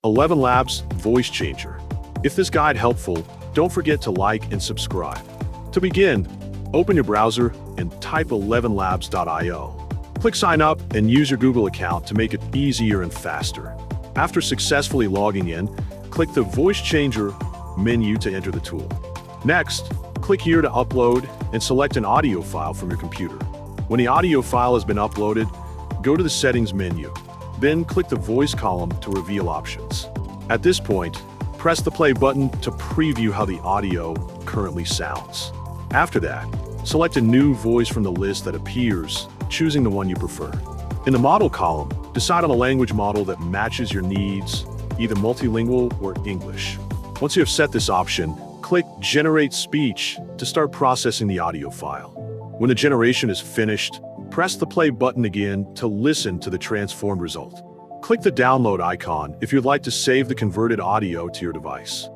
Elevenlabs Voice Changer. If this guide helpful, don't forget to like and subscribe. To begin, open your browser and type elevenlabs.io. Click sign up and use your Google account to make it easier and faster. After successfully logging in, click the Voice Changer menu to enter the tool. Next, click here to upload and select an audio file from your computer. When the audio file has been uploaded, go to the Settings menu. Then click the Voice column to reveal options. At this point, press the play button to preview how the audio currently sounds. After that, select a new voice from the list that appears, choosing the one you prefer. In the Model column, decide on a language model that matches your needs, either multilingual or English. Once you have set this option, click Generate Speech to start processing the audio file. When the generation is finished, press the play button again to listen to the transformed result. Click the download icon if you'd like to save the converted audio to your device.